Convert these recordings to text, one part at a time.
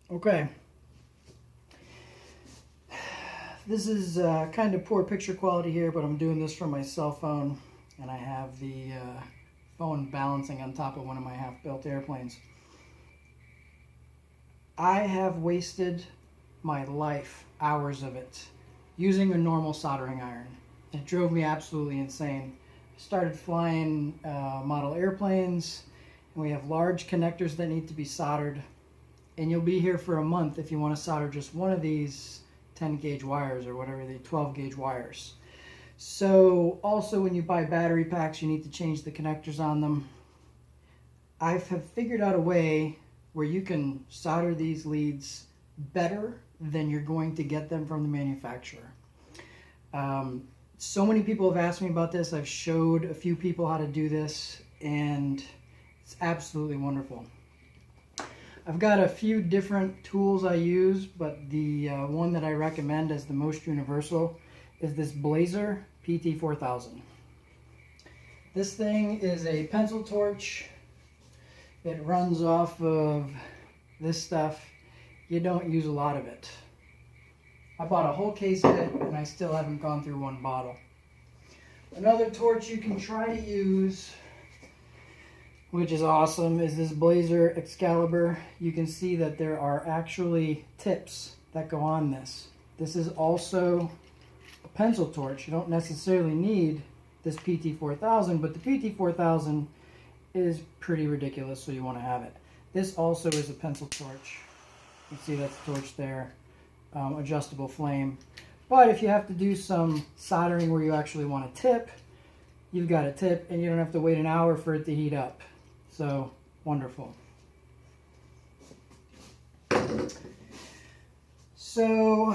Okay. This is kind of poor picture quality here, but I'm doing this from my cell phone, and I have the phone balancing on top of one of my half-built airplanes. I have wasted my life, hours of it, using a normal soldering iron. It drove me absolutely insane. I started flying model airplanes, and we have large connectors that need to be soldered. And you'll be here for a month if you want to solder just one of these 10 gauge wires or whatever, the 12 gauge wires. So also when you buy battery packs, you need to change the connectors on them. I have figured out a way where you can solder these leads better than you're going to get them from the manufacturer. So many people have asked me about this. I've showed a few people how to do this, and it's absolutely wonderful. I've got a few different tools I use, but the one that I recommend as the most universal is this Blazer PT4000. This thing is a pencil torch. It runs off of this stuff. You don't use a lot of it. I bought a whole case of it, and I still haven't gone through one bottle. Another torch you can try to use, which is awesome, is this Blazer Excalibur. You can see that there are actually tips that go on this. This is also a pencil torch. You don't necessarily need this PT4000, but the PT4000 is pretty ridiculous, so you want to have it. This also is a pencil torch. You can see that's the torch there. Adjustable flame. But if you have to do some soldering where you actually want a tip, you've got a tip, and you don't have to wait an hour for it to heat up. So, wonderful. So,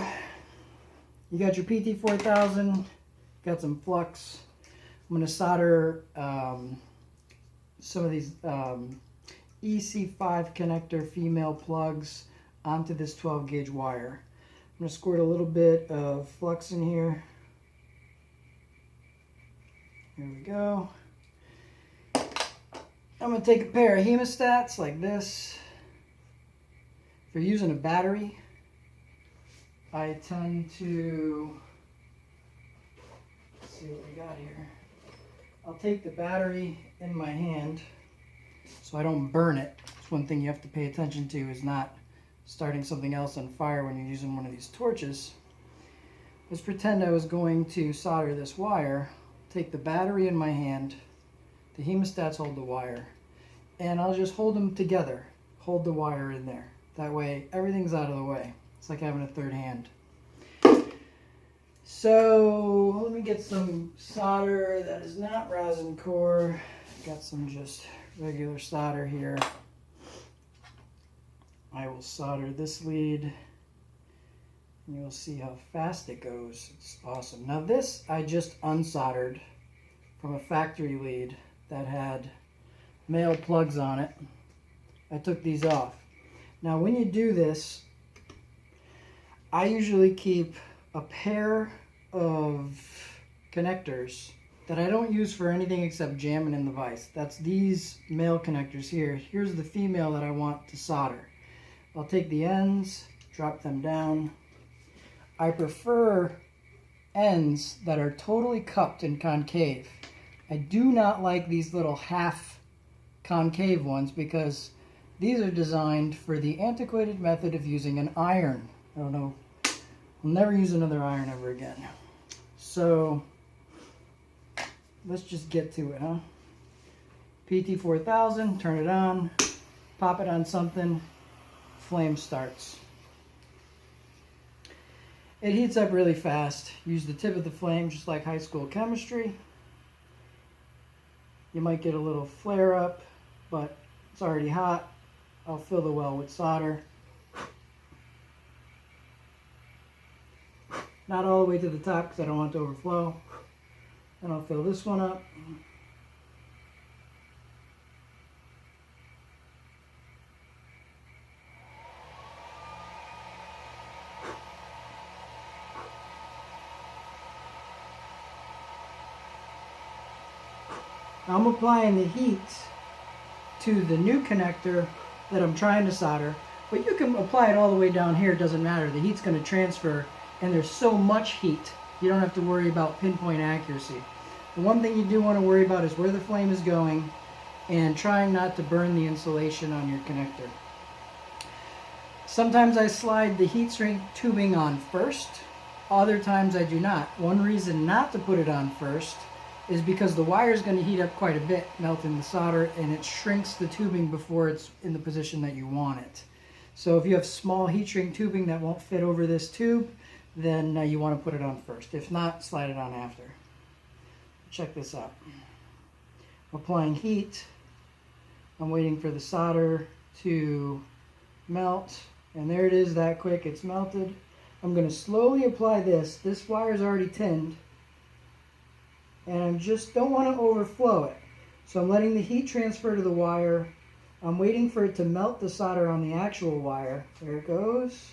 you got your PT4000, got some flux. I'm going to solder some of these EC5 connector female plugs onto this 12 gauge wire. I'm going to squirt a little bit of flux in here. Here we go. I'm going to take a pair of hemostats like this. If you're using a battery, I tend to, let's see what we got here. I'll take the battery in my hand so I don't burn it. That's one thing you have to pay attention to, is not starting something else on fire when you're using one of these torches. Let's pretend I was going to solder this wire. Take the battery in my hand, the hemostats hold the wire, and I'll just hold them together. Hold the wire in there. That way everything's out of the way. It's like having a third hand. So let me get some solder that is not rosin core. Got some just regular solder here. I will solder this lead, and you'll see how fast it goes. It's awesome. Now this I just unsoldered from a factory lead that had male plugs on it. I took these off. Now when you do this, I usually keep a pair of connectors that I don't use for anything except jamming in the vise. That's these male connectors here. Here's the female that I want to solder. I'll take the ends, drop them down. I prefer ends that are totally cupped and concave. I do not like these little half concave ones because these are designed for the antiquated method of using an iron. I don't know. I'll never use another iron ever again. So let's just get to it, huh? PT4000, turn it on, pop it on something, flame starts. It heats up really fast. Use the tip of the flame just like high school chemistry. You might get a little flare up, but it's already hot. I'll fill the well with solder. Not all the way to the top because I don't want it to overflow. And I'll fill this one up. I'm applying the heat to the new connector that I'm trying to solder, But you can apply it all the way down here, it doesn't matter. The heat's going to transfer, and there's so much heat, you don't have to worry about pinpoint accuracy. The one thing you do want to worry about is where the flame is going and trying not to burn the insulation on your connector. Sometimes I slide the heat shrink tubing on first, other times I do not. One reason not to put it on first is because the wire is going to heat up quite a bit, melting the solder, and it shrinks the tubing before it's in the position that you want it. So if you have small heat shrink tubing that won't fit over this tube, then you want to put it on first. If not, slide it on after. Check this out. I'm applying heat. I'm waiting for the solder to melt, and there it is, that quick, it's melted. I'm going to slowly apply this. This wire is already tinned, and I just don't want to overflow it. So I'm letting the heat transfer to the wire. I'm waiting for it to melt the solder on the actual wire. There it goes.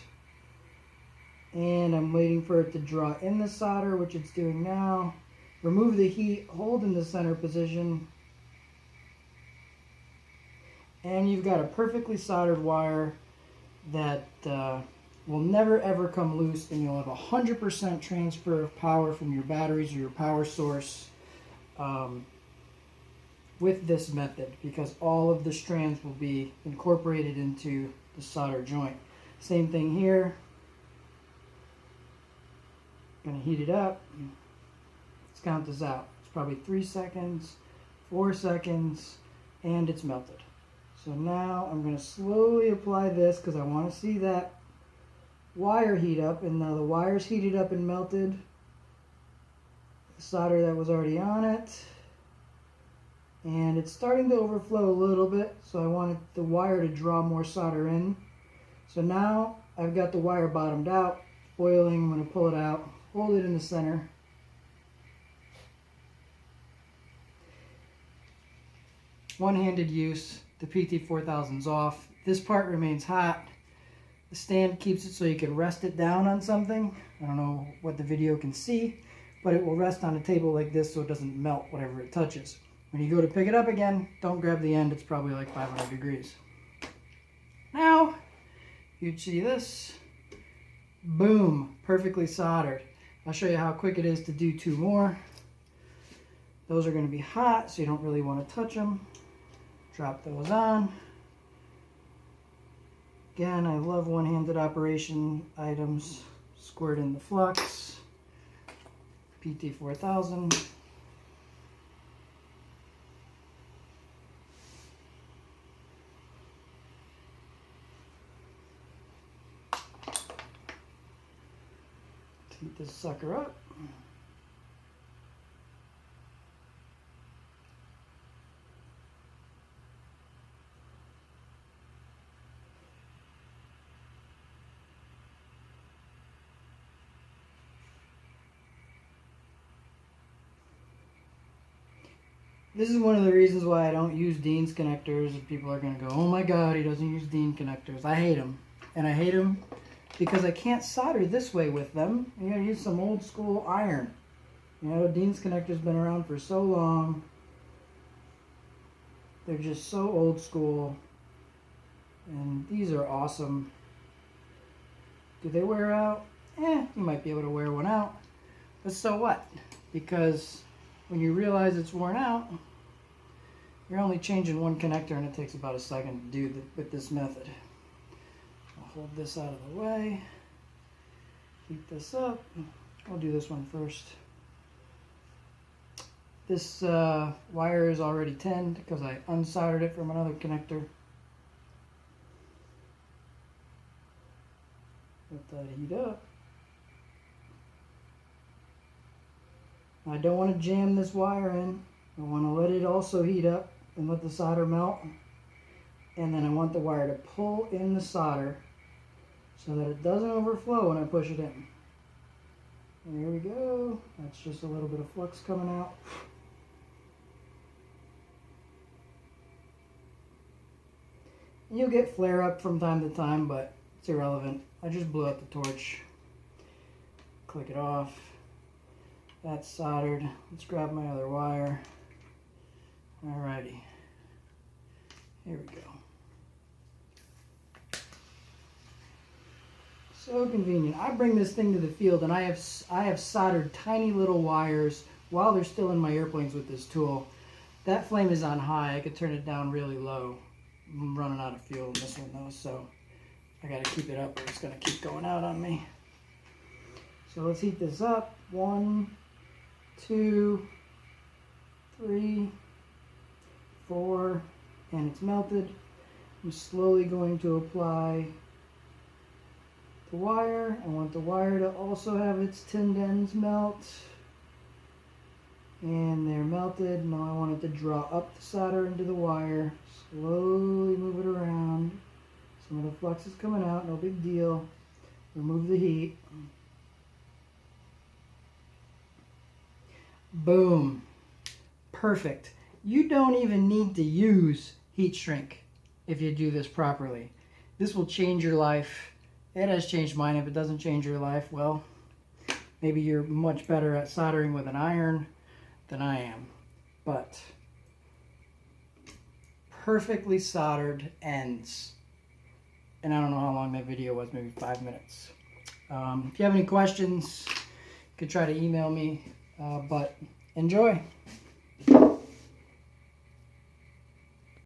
And I'm waiting for it to draw in the solder, which it's doing now. Remove the heat, hold in the center position, and you've got a perfectly soldered wire that will never ever come loose, and you'll have 100% transfer of power from your batteries or your power source with this method, because all of the strands will be incorporated into the solder joint. Same thing here. Going to heat it up. Let's count this out. It's probably 3 seconds, 4 seconds, and it's melted. So now I'm going to slowly apply this because I want to see that wire heat up, and now the wire's heated up and melted. The solder that was already on it, and it's starting to overflow a little bit, so I wanted the wire to draw more solder in. So now I've got the wire bottomed out, boiling. I'm going to pull it out, hold it in the center. One-handed use, the PT4000's off. This part remains hot. The stand keeps it so you can rest it down on something. I don't know what the video can see, but it will rest on a table like this so it doesn't melt whatever it touches. When you go to pick it up again, don't grab the end, it's probably like 500 degrees. Now, you'd see this. Boom, perfectly soldered. I'll show you how quick it is to do 2 more. Those are going to be hot, so you don't really want to touch them. Drop those on. Again, I love one-handed operation items. Squirt in the flux. PT4000. Heat this sucker up. This is one of the reasons why I don't use Dean's connectors, and people are going to go, oh my god, he doesn't use Dean connectors. I hate them. And I hate them because I can't solder this way with them. You gotta use some old school iron. You know, Dean's connector's been around for so long. They're just so old school. And these are awesome. Do they wear out? You might be able to wear one out. But so what? Because when you realize it's worn out, you're only changing one connector, and it takes about a second to do with this method. I'll hold this out of the way. Heat this up. I'll do this one first. This wire is already tinned because I unsoldered it from another connector. Let that heat up. I don't want to jam this wire in. I want to let it also heat up and let the solder melt. And then I want the wire to pull in the solder so that it doesn't overflow when I push it in. And here we go. That's just a little bit of flux coming out. You'll get flare up from time to time, but it's irrelevant. I just blew out the torch. Click it off. That's soldered. Let's grab my other wire. Alrighty. Here we go. So convenient. I bring this thing to the field and I have soldered tiny little wires while they're still in my airplanes with this tool. That flame is on high. I could turn it down really low. I'm running out of fuel in this one though, so I gotta keep it up or it's gonna keep going out on me. So let's heat this up. 1, 2, 3, 4, and it's melted. I'm slowly going to apply the wire. I want the wire to also have its tinned ends melt. And they're melted. Now I want it to draw up the solder into the wire. Slowly move it around. Some of the flux is coming out, no big deal. Remove the heat. Boom. Perfect. You don't even need to use heat shrink if you do this properly. This will change your life. It has changed mine. If it doesn't change your life, well, maybe you're much better at soldering with an iron than I am. But perfectly soldered ends. And I don't know how long that video was, maybe 5 minutes. If you have any questions, you could try to email me, but enjoy.